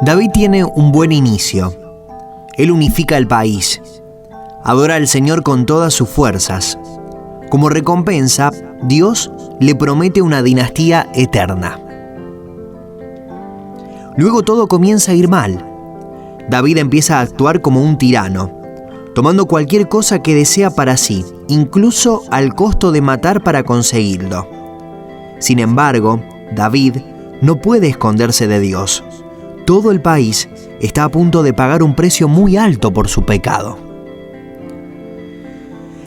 David tiene un buen inicio. Él unifica el país. Adora al Señor con todas sus fuerzas. Como recompensa, Dios le promete una dinastía eterna. Luego todo comienza a ir mal. David empieza a actuar como un tirano, tomando cualquier cosa que desea para sí, incluso al costo de matar para conseguirlo. Sin embargo, David no puede esconderse de Dios. Todo el país está a punto de pagar un precio muy alto por su pecado.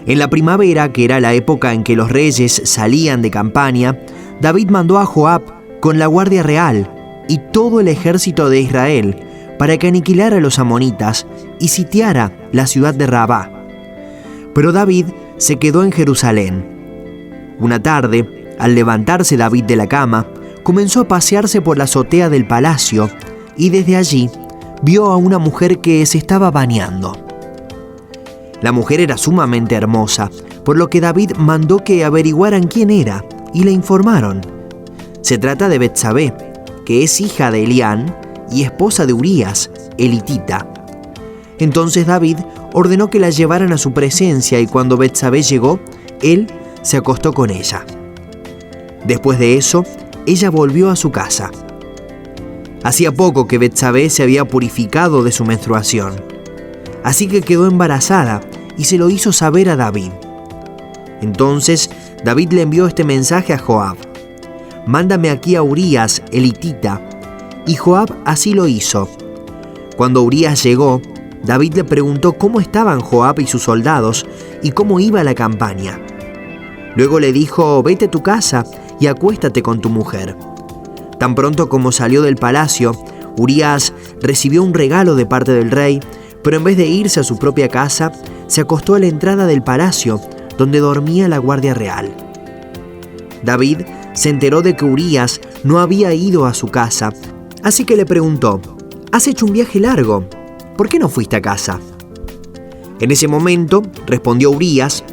En la primavera, que era la época en que los reyes salían de campaña, David mandó a Joab con la guardia real y todo el ejército de Israel para que aniquilara a los amonitas y sitiara la ciudad de Rabá. Pero David se quedó en Jerusalén. Una tarde, al levantarse David de la cama, comenzó a pasearse por la azotea del palacio y desde allí vio a una mujer que se estaba bañando. La mujer era sumamente hermosa, por lo que David mandó que averiguaran quién era y le informaron. Se trata de Betsabé, que es hija de Elián y esposa de Urías, el hitita. Entonces David ordenó que la llevaran a su presencia y cuando Betsabé llegó, él se acostó con ella. Después de eso, ella volvió a su casa. Hacía poco que Betsabé se había purificado de su menstruación, así que quedó embarazada y se lo hizo saber a David. Entonces David le envió este mensaje a Joab: «Mándame aquí a Urías, el hitita». Y Joab así lo hizo. Cuando Urías llegó, David le preguntó cómo estaban Joab y sus soldados y cómo iba la campaña. Luego le dijo: «Vete a tu casa y acuéstate con tu mujer». Tan pronto como salió del palacio, Urías recibió un regalo de parte del rey, pero en vez de irse a su propia casa, se acostó a la entrada del palacio, donde dormía la guardia real. David se enteró de que Urías no había ido a su casa, así que le preguntó: «Has hecho un viaje largo, ¿por qué no fuiste a casa?». En ese momento, respondió Urías: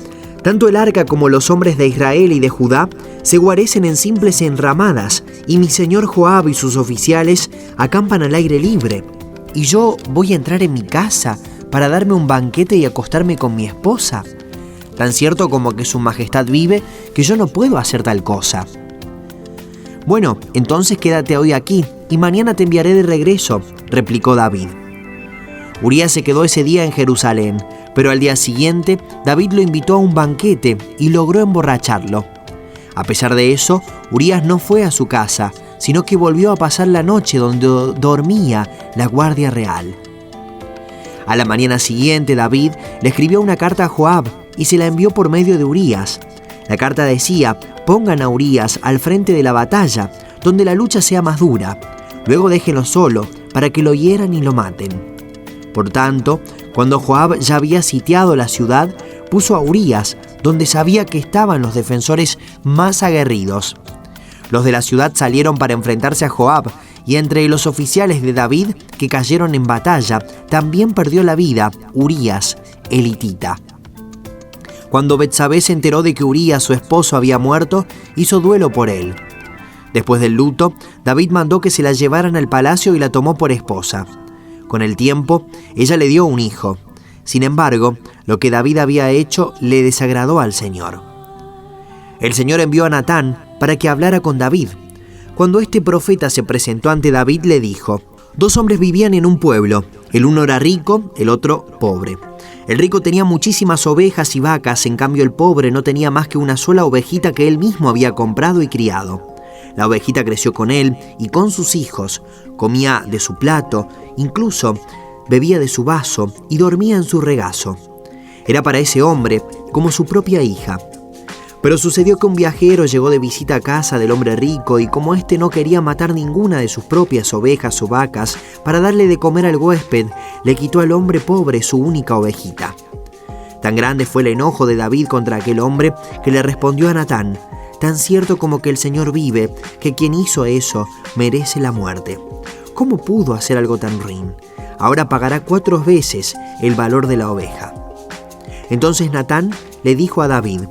«Tanto el arca como los hombres de Israel y de Judá se guarecen en simples enramadas, y mi señor Joab y sus oficiales acampan al aire libre. ¿Y yo voy a entrar en mi casa para darme un banquete y acostarme con mi esposa? Tan cierto como que su majestad vive, que yo no puedo hacer tal cosa». «Bueno, entonces quédate hoy aquí y mañana te enviaré de regreso», replicó David. Urías se quedó ese día en Jerusalén, pero al día siguiente David lo invitó a un banquete y logró emborracharlo. A pesar de eso, Urías no fue a su casa, sino que volvió a pasar la noche donde dormía la guardia real. A la mañana siguiente, David le escribió una carta a Joab y se la envió por medio de Urías. La carta decía: «Pongan a Urías al frente de la batalla, donde la lucha sea más dura. Luego déjenlo solo, para que lo hieran y lo maten». Por tanto, cuando Joab ya había sitiado la ciudad, puso a Urías donde sabía que estaban los defensores más aguerridos. Los de la ciudad salieron para enfrentarse a Joab, y entre los oficiales de David que cayeron en batalla, también perdió la vida Urías, el hitita. Cuando Betsabé se enteró de que Urías, su esposo, había muerto, hizo duelo por él. Después del luto, David mandó que se la llevaran al palacio y la tomó por esposa. Con el tiempo, ella le dio un hijo. Sin embargo, lo que David había hecho le desagradó al Señor. El Señor envió a Natán para que hablara con David. Cuando este profeta se presentó ante David, le dijo: «Dos hombres vivían en un pueblo. El uno era rico, el otro pobre. El rico tenía muchísimas ovejas y vacas, en cambio el pobre no tenía más que una sola ovejita que él mismo había comprado y criado. La ovejita creció con él y con sus hijos, comía de su plato, incluso bebía de su vaso y dormía en su regazo. Era para ese hombre como su propia hija. Pero sucedió que un viajero llegó de visita a casa del hombre rico y como éste no quería matar ninguna de sus propias ovejas o vacas para darle de comer al huésped, le quitó al hombre pobre su única ovejita. Tan grande fue el enojo de David contra aquel hombre que le respondió a Natán: «Tan cierto como que el Señor vive, que quien hizo eso merece la muerte. ¿Cómo pudo hacer algo tan ruin? Ahora pagará 4 veces el valor de la oveja». Entonces Natán le dijo a David: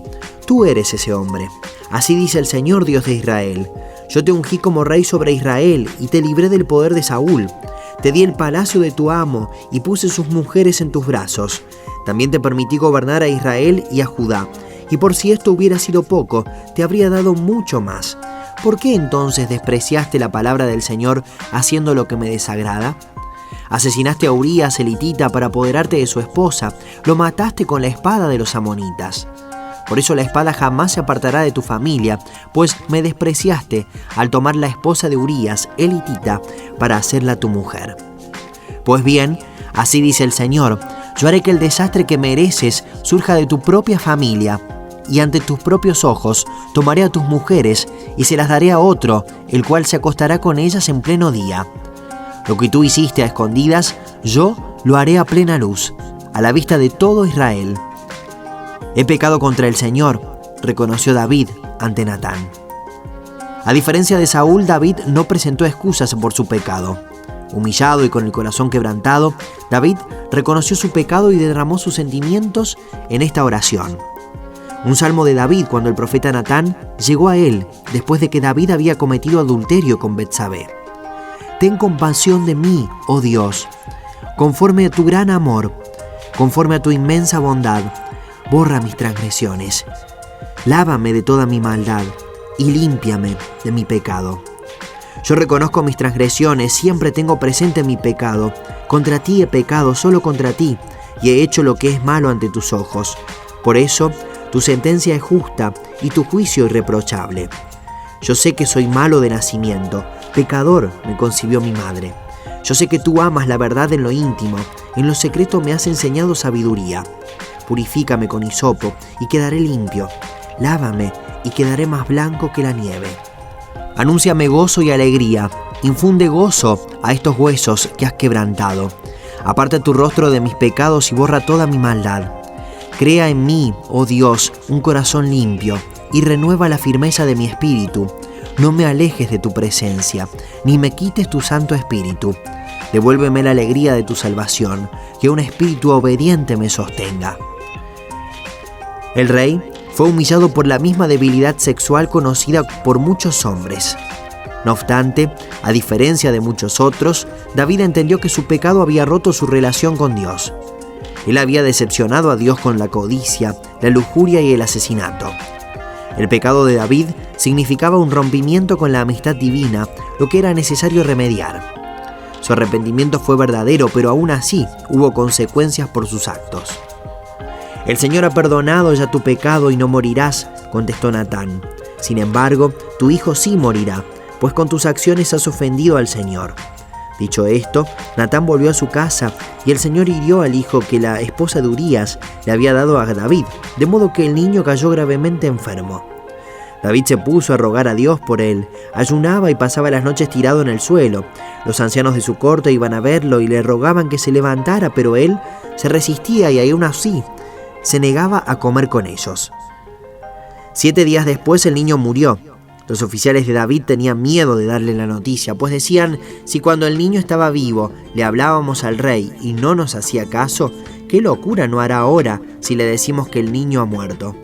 «Tú eres ese hombre. Así dice el Señor, Dios de Israel: Yo te ungí como rey sobre Israel y te libré del poder de Saúl. Te di el palacio de tu amo y puse sus mujeres en tus brazos. También te permití gobernar a Israel y a Judá. Y por si esto hubiera sido poco, te habría dado mucho más. ¿Por qué entonces despreciaste la palabra del Señor haciendo lo que me desagrada? Asesinaste a Urías elitita para apoderarte de su esposa. Lo mataste con la espada de los amonitas. Por eso la espada jamás se apartará de tu familia, pues me despreciaste al tomar la esposa de Urías elitita para hacerla tu mujer. Pues bien, así dice el Señor, yo haré que el desastre que mereces surja de tu propia familia, y ante tus propios ojos tomaré a tus mujeres y se las daré a otro, el cual se acostará con ellas en pleno día. Lo que tú hiciste a escondidas, yo lo haré a plena luz, a la vista de todo Israel. He pecado contra el Señor, reconoció David ante Natán. A diferencia de Saúl, David no presentó excusas por su pecado. Humillado y con el corazón quebrantado, David reconoció su pecado y derramó sus sentimientos en esta oración. Un salmo de David cuando el profeta Natán llegó a él después de que David había cometido adulterio con Betsabé. Ten compasión de mí, oh Dios, conforme a tu gran amor, conforme a tu inmensa bondad, borra mis transgresiones. Lávame de toda mi maldad y límpiame de mi pecado. Yo reconozco mis transgresiones, siempre tengo presente mi pecado. Contra ti he pecado, solo contra ti, y he hecho lo que es malo ante tus ojos. Por eso, tu sentencia es justa y tu juicio irreprochable. Yo sé que soy malo de nacimiento, pecador me concibió mi madre. Yo sé que tú amas la verdad en lo íntimo, en lo secreto me has enseñado sabiduría. Purifícame con hisopo y quedaré limpio. Lávame y quedaré más blanco que la nieve. Anúnciame gozo y alegría. Infunde gozo a estos huesos que has quebrantado. Aparta tu rostro de mis pecados y borra toda mi maldad. Crea en mí, oh Dios, un corazón limpio y renueva la firmeza de mi espíritu. No me alejes de tu presencia, ni me quites tu Santo Espíritu. Devuélveme la alegría de tu salvación, que un espíritu obediente me sostenga. El rey fue humillado por la misma debilidad sexual conocida por muchos hombres. No obstante, a diferencia de muchos otros, David entendió que su pecado había roto su relación con Dios. Él había decepcionado a Dios con la codicia, la lujuria y el asesinato. El pecado de David significaba un rompimiento con la amistad divina, lo que era necesario remediar. Su arrepentimiento fue verdadero, pero aún así hubo consecuencias por sus actos. El Señor ha perdonado ya tu pecado y no morirás, contestó Natán. Sin embargo, tu hijo sí morirá, pues con tus acciones has ofendido al Señor. Dicho esto, Natán volvió a su casa y el Señor hirió al hijo que la esposa de Urías le había dado a David, de modo que el niño cayó gravemente enfermo. David se puso a rogar a Dios por él, ayunaba y pasaba las noches tirado en el suelo. Los ancianos de su corte iban a verlo y le rogaban que se levantara, pero él se resistía y aún así se negaba a comer con ellos. 7 días después el niño murió. Los oficiales de David tenían miedo de darle la noticia, pues decían, si cuando el niño estaba vivo le hablábamos al rey y no nos hacía caso, ¿qué locura no hará ahora si le decimos que el niño ha muerto?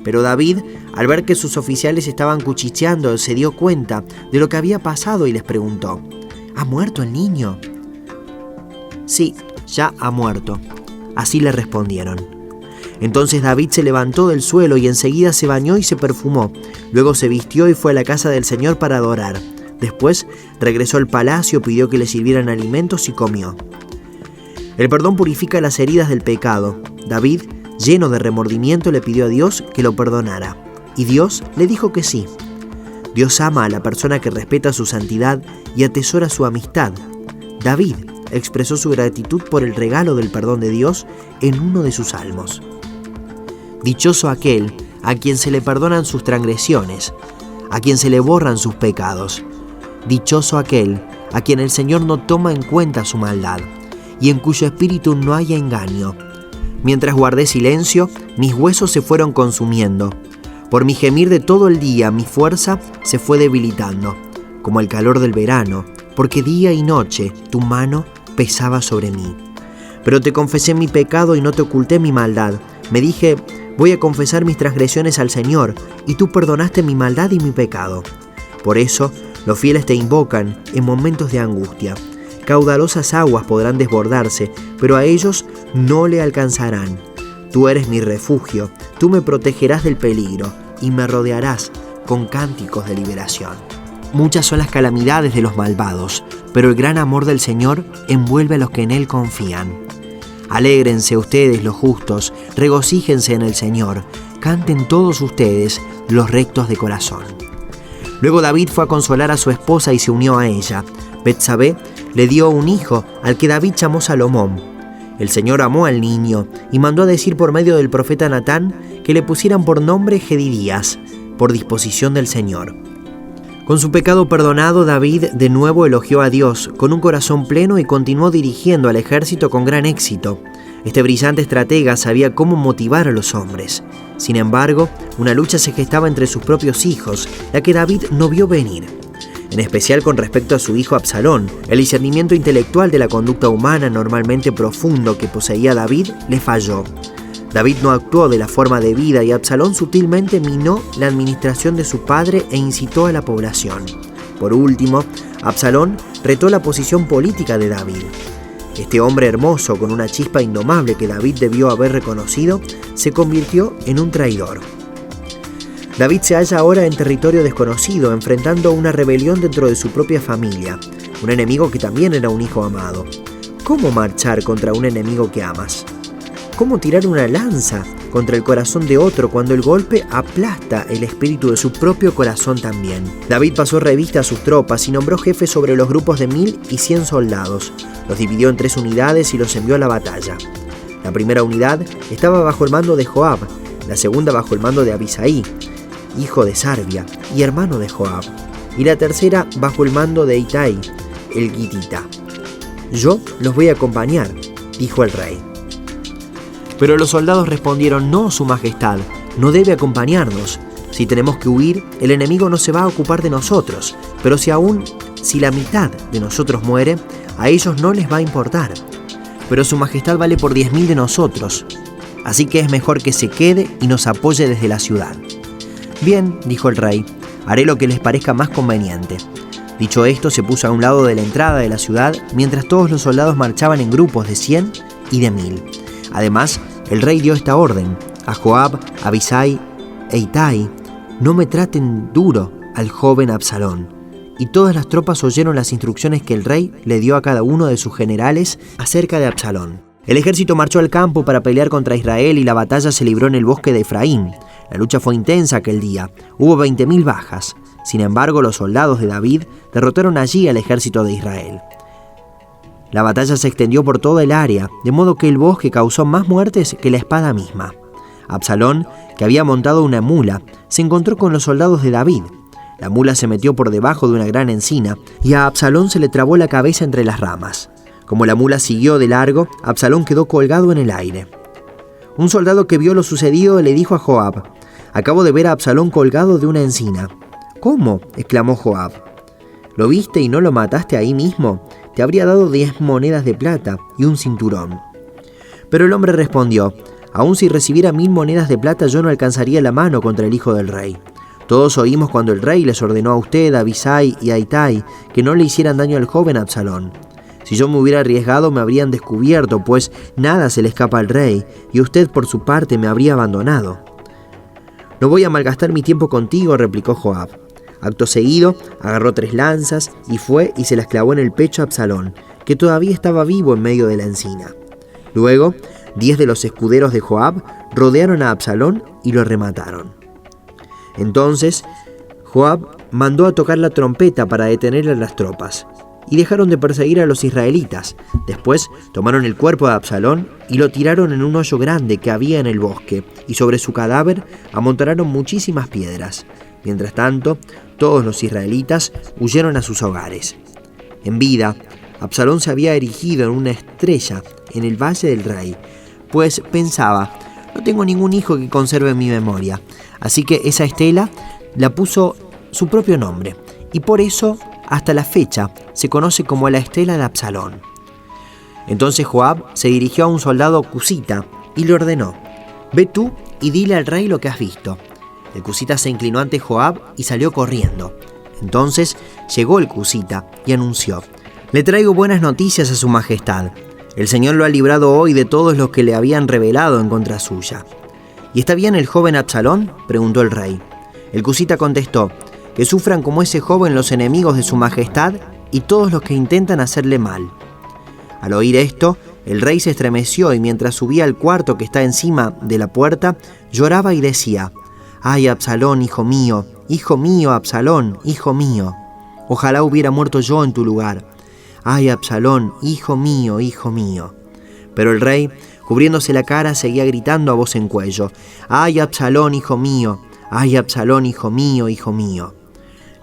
Pero David, al ver que sus oficiales estaban cuchicheando, se dio cuenta de lo que había pasado y les preguntó, ¿ha muerto el niño? Sí, ya ha muerto. Así le respondieron. Entonces David se levantó del suelo y enseguida se bañó y se perfumó. Luego se vistió y fue a la casa del Señor para adorar. Después regresó al palacio, pidió que le sirvieran alimentos y comió. El perdón purifica las heridas del pecado. David, lleno de remordimiento, le pidió a Dios que lo perdonara. Y Dios le dijo que sí. Dios ama a la persona que respeta su santidad y atesora su amistad. David expresó su gratitud por el regalo del perdón de Dios en uno de sus salmos. Dichoso aquel a quien se le perdonan sus transgresiones, a quien se le borran sus pecados. Dichoso aquel a quien el Señor no toma en cuenta su maldad, y en cuyo espíritu no haya engaño. Mientras guardé silencio, mis huesos se fueron consumiendo. Por mi gemir de todo el día, mi fuerza se fue debilitando, como el calor del verano, porque día y noche tu mano pesaba sobre mí. Pero te confesé mi pecado y no te oculté mi maldad. Me dije, voy a confesar mis transgresiones al Señor, y tú perdonaste mi maldad y mi pecado. Por eso, los fieles te invocan en momentos de angustia. caudalosas aguas podrán desbordarse, pero a ellos no le alcanzarán. Tú eres mi refugio, tú me protegerás del peligro y me rodearás con cánticos de liberación. Muchas son las calamidades de los malvados, pero el gran amor del Señor envuelve a los que en Él confían. Alégrense ustedes los justos, regocíjense en el Señor, canten todos ustedes los rectos de corazón. Luego David fue a consolar a su esposa y se unió a ella. Betsabé le dio un hijo, al que David llamó Salomón. El Señor amó al niño y mandó a decir por medio del profeta Natán que le pusieran por nombre Jedidías, por disposición del Señor. Con su pecado perdonado, David de nuevo elogió a Dios con un corazón pleno y continuó dirigiendo al ejército con gran éxito. Este brillante estratega sabía cómo motivar a los hombres. Sin embargo, una lucha se gestaba entre sus propios hijos, la que David no vio venir. En especial con respecto a su hijo Absalón, el discernimiento intelectual de la conducta humana normalmente profundo que poseía David le falló. David no actuó de la forma debida y Absalón sutilmente minó la administración de su padre e incitó a la población. Por último, Absalón retó la posición política de David. Este hombre hermoso, con una chispa indomable que David debió haber reconocido, se convirtió en un traidor. David se halla ahora en territorio desconocido, enfrentando una rebelión dentro de su propia familia, un enemigo que también era un hijo amado. ¿Cómo marchar contra un enemigo que amas? ¿Cómo tirar una lanza contra el corazón de otro cuando el golpe aplasta el espíritu de su propio corazón también? David pasó revista a sus tropas y nombró jefes sobre los grupos de 1000 y 100 soldados. Los dividió en 3 unidades y los envió a la batalla. La primera unidad estaba bajo el mando de Joab, la segunda bajo el mando de Abisai, hijo de Sarbia y hermano de Joab, y la tercera bajo el mando de Itai, el gitita. Yo los voy a acompañar, dijo el rey. Pero los soldados respondieron: no, su majestad, no debe acompañarnos. Si tenemos que huir, el enemigo no se va a ocupar de nosotros, pero si la mitad de nosotros muere, a ellos no les va a importar. Pero su majestad vale por 10.000 de nosotros, así que es mejor que se quede y nos apoye desde la ciudad. Bien, dijo el rey, haré lo que les parezca más conveniente. Dicho esto, se puso a un lado de la entrada de la ciudad, mientras todos los soldados marchaban en grupos de 100 y de 1000. Además, el rey dio esta orden a Joab, Abisai e Itai: no me traten duro al joven Absalón. Y todas las tropas oyeron las instrucciones que el rey le dio a cada uno de sus generales acerca de Absalón. El ejército marchó al campo para pelear contra Israel y la batalla se libró en el bosque de Efraín. La lucha fue intensa aquel día, hubo 20.000 bajas. Sin embargo, los soldados de David derrotaron allí al ejército de Israel. La batalla se extendió por toda el área, de modo que el bosque causó más muertes que la espada misma. Absalón, que había montado una mula, se encontró con los soldados de David. La mula se metió por debajo de una gran encina y a Absalón se le trabó la cabeza entre las ramas. Como la mula siguió de largo, Absalón quedó colgado en el aire. Un soldado que vio lo sucedido le dijo a Joab: acabo de ver a Absalón colgado de una encina. ¿Cómo?, exclamó Joab. ¿Lo viste y no lo mataste ahí mismo? Te habría dado 10 monedas de plata y un cinturón. Pero el hombre respondió: aun si recibiera 1000 monedas de plata, yo no alcanzaría la mano contra el hijo del rey. Todos oímos cuando el rey les ordenó a usted, a Abisai y a Itai que no le hicieran daño al joven Absalón. Si yo me hubiera arriesgado, me habrían descubierto, pues nada se le escapa al rey, y usted por su parte me habría abandonado. No voy a malgastar mi tiempo contigo, replicó Joab. Acto seguido, agarró 3 lanzas y fue y se las clavó en el pecho a Absalón, que todavía estaba vivo en medio de la encina. Luego, 10 de los escuderos de Joab rodearon a Absalón y lo remataron. Entonces, Joab mandó a tocar la trompeta para detener a las tropas, y dejaron de perseguir a los israelitas. Después tomaron el cuerpo de Absalón y lo tiraron en un hoyo grande que había en el bosque, y sobre su cadáver amontonaron muchísimas piedras. Mientras tanto, todos los israelitas huyeron a sus hogares. En vida, Absalón se había erigido en una estrella en el valle del rey, pues pensaba: no tengo ningún hijo que conserve mi memoria. Así que esa estela la puso su propio nombre, y por eso hasta la fecha se conoce como la estela de Absalón. Entonces Joab se dirigió a un soldado cusita y le ordenó: ve tú y dile al rey lo que has visto. El cusita se inclinó ante Joab y salió corriendo. Entonces llegó el cusita y anunció: Le traigo buenas noticias a su majestad. El Señor lo ha librado hoy de todos los que le habían rebelado en contra suya. ¿Y está bien el joven Absalón?, preguntó el rey. El cusita contestó: que sufran como ese joven los enemigos de su majestad y todos los que intentan hacerle mal. Al oír esto, el rey se estremeció y mientras subía al cuarto que está encima de la puerta, lloraba y decía: ¡ay, Absalón, hijo mío, Absalón, hijo mío! Ojalá hubiera muerto yo en tu lugar. ¡Ay, Absalón, hijo mío, hijo mío! Pero el rey, cubriéndose la cara, seguía gritando a voz en cuello: ¡ay, Absalón, hijo mío! ¡Ay, Absalón, hijo mío, hijo mío!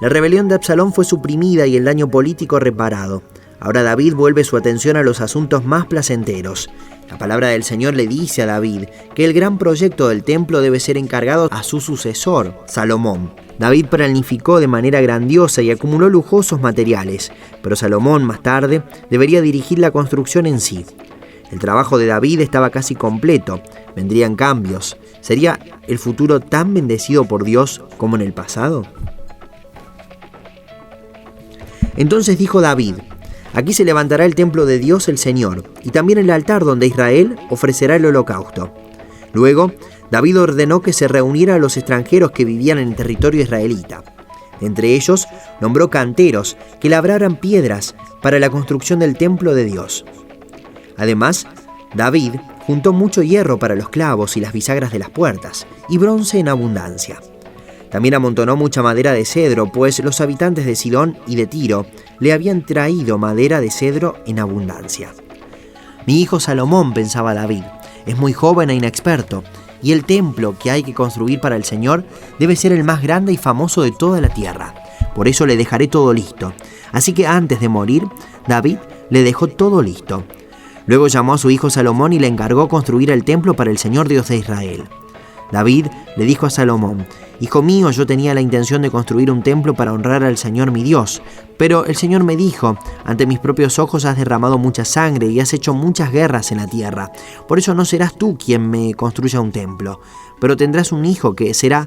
La rebelión de Absalón fue suprimida y el daño político reparado. Ahora David vuelve su atención a los asuntos más placenteros. La palabra del Señor le dice a David que el gran proyecto del templo debe ser encargado a su sucesor, Salomón. David planificó de manera grandiosa y acumuló lujosos materiales, pero Salomón, más tarde, debería dirigir la construcción en sí. El trabajo de David estaba casi completo, vendrían cambios. ¿Sería el futuro tan bendecido por Dios como en el pasado? Entonces dijo David: aquí se levantará el templo de Dios el Señor, y también el altar donde Israel ofrecerá el holocausto. Luego, David ordenó que se reuniera a los extranjeros que vivían en el territorio israelita. Entre ellos, nombró canteros que labraran piedras para la construcción del templo de Dios. Además, David juntó mucho hierro para los clavos y las bisagras de las puertas, y bronce en abundancia. También amontonó mucha madera de cedro, pues los habitantes de Sidón y de Tiro le habían traído madera de cedro en abundancia. Mi hijo Salomón, pensaba David, es muy joven e inexperto, y el templo que hay que construir para el Señor debe ser el más grande y famoso de toda la tierra. Por eso le dejaré todo listo. Así que antes de morir, David le dejó todo listo. Luego llamó a su hijo Salomón y le encargó construir el templo para el Señor Dios de Israel. David le dijo a Salomón: hijo mío, yo tenía la intención de construir un templo para honrar al Señor mi Dios, pero el Señor me dijo: ante mis propios ojos has derramado mucha sangre y has hecho muchas guerras en la tierra. Por eso no serás tú quien me construya un templo, pero tendrás un hijo que será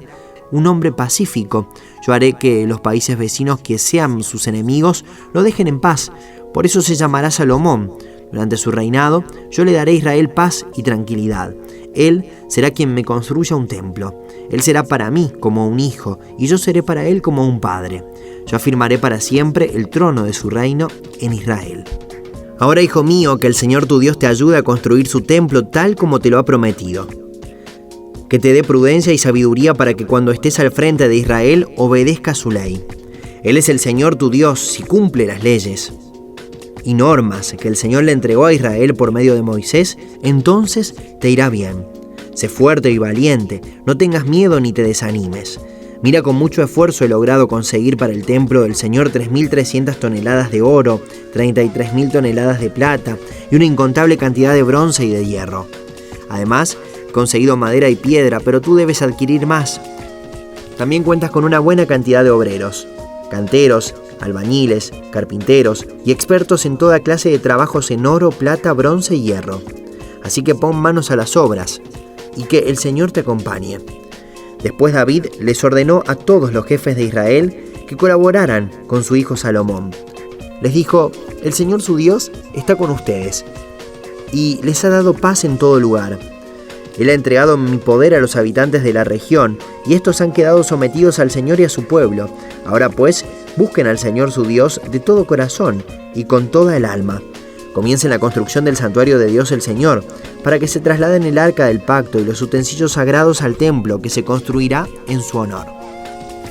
un hombre pacífico. Yo haré que los países vecinos que sean sus enemigos lo dejen en paz. Por eso se llamará Salomón. Durante su reinado, yo le daré a Israel paz y tranquilidad. Él será quien me construya un templo. Él será para mí como un hijo, y yo seré para él como un padre. Yo afirmaré para siempre el trono de su reino en Israel. Ahora, hijo mío, que el Señor tu Dios te ayude a construir su templo tal como te lo ha prometido. Que te dé prudencia y sabiduría para que cuando estés al frente de Israel obedezcas su ley. Él es el Señor tu Dios si cumple las leyes y normas que el Señor le entregó a Israel por medio de Moisés, entonces te irá bien. Sé fuerte y valiente, no tengas miedo ni te desanimes. Mira, con mucho esfuerzo he logrado conseguir para el templo del Señor 3.300 toneladas de oro, 33.000 toneladas de plata y una incontable cantidad de bronce y de hierro. Además, he conseguido madera y piedra, pero tú debes adquirir más. También cuentas con una buena cantidad de obreros, canteros, albañiles, carpinteros y expertos en toda clase de trabajos en oro, plata, bronce y hierro. Así que pon manos a las obras y que el Señor te acompañe. Después David les ordenó a todos los jefes de Israel que colaboraran con su hijo Salomón. Les dijo: el Señor su Dios está con ustedes y les ha dado paz en todo lugar. Él ha entregado mi poder a los habitantes de la región y estos han quedado sometidos al Señor y a su pueblo. Ahora pues, busquen al Señor su Dios de todo corazón y con toda el alma. Comiencen la construcción del santuario de Dios el Señor, para que se trasladen el arca del pacto y los utensilios sagrados al templo que se construirá en su honor.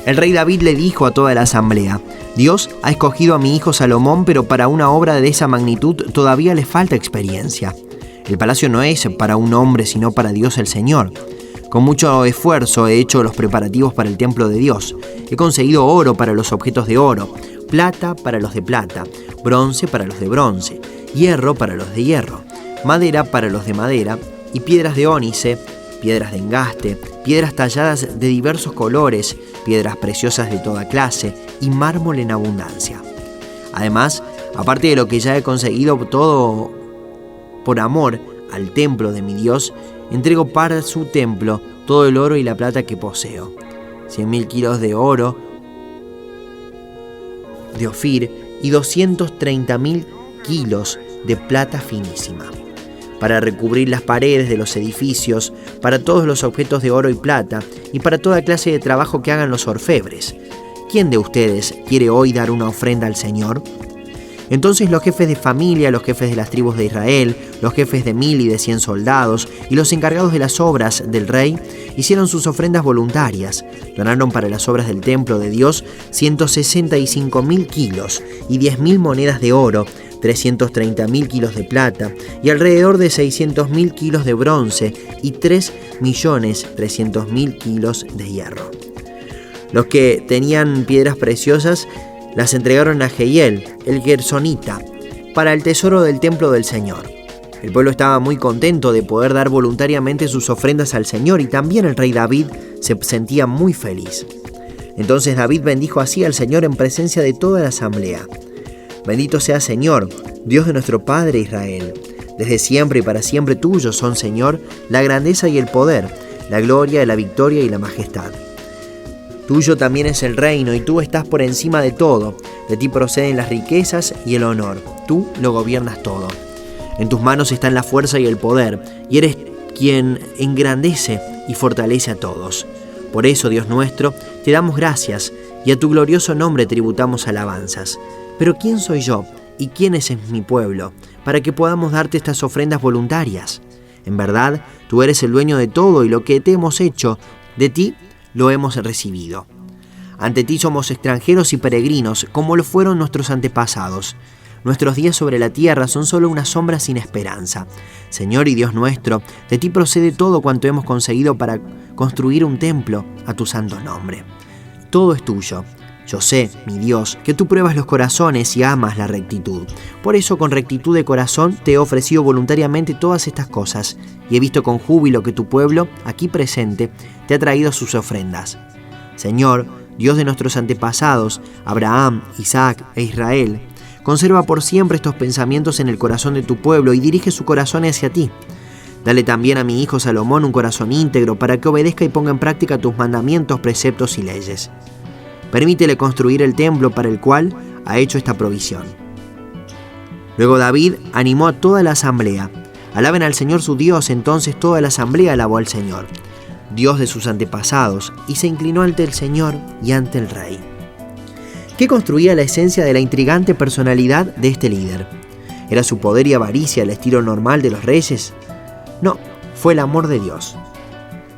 El rey David le dijo a toda la asamblea: Dios ha escogido a mi hijo Salomón, pero para una obra de esa magnitud todavía le falta experiencia. El palacio no es para un hombre, sino para Dios el Señor. Con mucho esfuerzo he hecho los preparativos para el templo de Dios. He conseguido oro para los objetos de oro, plata para los de plata, bronce para los de bronce, hierro para los de hierro, madera para los de madera, y piedras de ónice, piedras de engaste, piedras talladas de diversos colores, piedras preciosas de toda clase y mármol en abundancia. Además, aparte de lo que ya he conseguido todo por amor al templo de mi Dios, entrego para su templo todo el oro y la plata que poseo. 100.000 kilos de oro, de Ofir, y 230.000 kilos de plata finísima, para recubrir las paredes de los edificios, para todos los objetos de oro y plata, y para toda clase de trabajo que hagan los orfebres. ¿Quién de ustedes quiere hoy dar una ofrenda al Señor? Entonces los jefes de familia, los jefes de las tribus de Israel, los jefes de 1000 y de 100 soldados y los encargados de las obras del rey hicieron sus ofrendas voluntarias. Donaron para las obras del templo de Dios 165.000 kilos y 10.000 monedas de oro, 330.000 kilos de plata y alrededor de 600.000 kilos de bronce y 3.300.000 kilos de hierro. Los que tenían piedras preciosas las entregaron a Jehiel, el gersonita, para el tesoro del templo del Señor. El pueblo estaba muy contento de poder dar voluntariamente sus ofrendas al Señor y también el rey David se sentía muy feliz. Entonces David bendijo así al Señor en presencia de toda la asamblea. Bendito sea Señor, Dios de nuestro Padre Israel. Desde siempre y para siempre tuyos son, Señor, la grandeza y el poder, la gloria, la victoria y la majestad. Tuyo también es el reino y tú estás por encima de todo. De ti proceden las riquezas y el honor. Tú lo gobiernas todo. En tus manos están la fuerza y el poder, y eres quien engrandece y fortalece a todos. Por eso, Dios nuestro, te damos gracias y a tu glorioso nombre tributamos alabanzas. Pero ¿quién soy yo y quién es mi pueblo para que podamos darte estas ofrendas voluntarias? En verdad, tú eres el dueño de todo y lo que te hemos hecho, de ti lo hemos recibido. Ante ti somos extranjeros y peregrinos, como lo fueron nuestros antepasados. Nuestros días sobre la tierra son solo una sombra sin esperanza. Señor y Dios nuestro, de ti procede todo cuanto hemos conseguido para construir un templo a tu santo nombre. Todo es tuyo. Yo sé, mi Dios, que tú pruebas los corazones y amas la rectitud. Por eso, con rectitud de corazón, te he ofrecido voluntariamente todas estas cosas, y he visto con júbilo que tu pueblo, aquí presente, te ha traído sus ofrendas. Señor, Dios de nuestros antepasados, Abraham, Isaac e Israel, conserva por siempre estos pensamientos en el corazón de tu pueblo y dirige su corazón hacia ti. Dale también a mi hijo Salomón un corazón íntegro para que obedezca y ponga en práctica tus mandamientos, preceptos y leyes. Permítele construir el templo para el cual ha hecho esta provisión. Luego David animó a toda la asamblea. Alaben al Señor su Dios. Entonces toda la asamblea alabó al Señor, Dios de sus antepasados, y se inclinó ante el Señor y ante el rey. ¿Qué construía la esencia de la intrigante personalidad de este líder? ¿Era su poder y avaricia el estilo normal de los reyes? No, fue el amor de Dios.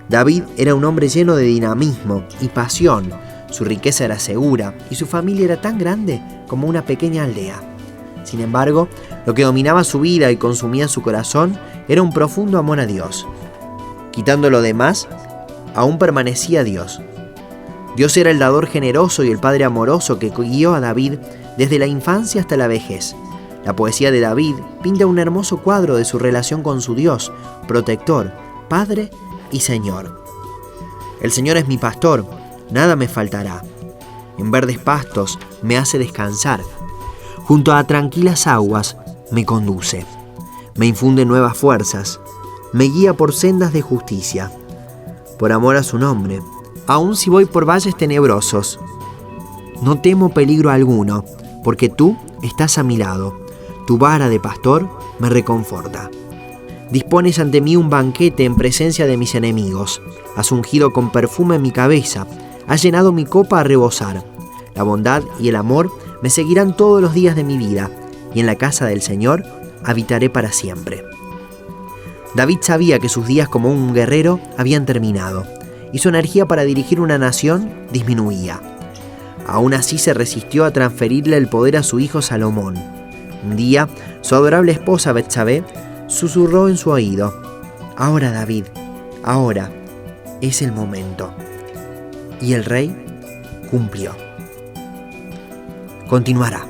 David era un hombre lleno de dinamismo y pasión. Su riqueza era segura y su familia era tan grande como una pequeña aldea. Sin embargo, lo que dominaba su vida y consumía su corazón era un profundo amor a Dios. Quitando lo demás, aún permanecía Dios. Dios era el dador generoso y el padre amoroso que guió a David desde la infancia hasta la vejez. La poesía de David pinta un hermoso cuadro de su relación con su Dios, protector, Padre y Señor. El Señor es mi pastor, nada me faltará. En verdes pastos me hace descansar. Junto a tranquilas aguas me conduce. Me infunde nuevas fuerzas. Me guía por sendas de justicia. Por amor a su nombre, aun si voy por valles tenebrosos, no temo peligro alguno, porque tú estás a mi lado. Tu vara de pastor me reconforta. Dispones ante mí un banquete en presencia de mis enemigos. Has ungido con perfume mi cabeza. Has llenado mi copa a rebosar. La bondad y el amor me seguirán todos los días de mi vida, y en la casa del Señor habitaré para siempre. David sabía que sus días como un guerrero habían terminado, y su energía para dirigir una nación disminuía. Aún así se resistió a transferirle el poder a su hijo Salomón. Un día, su adorable esposa Betsabé susurró en su oído: «Ahora, David, ahora es el momento». Y el rey cumplió. Continuará.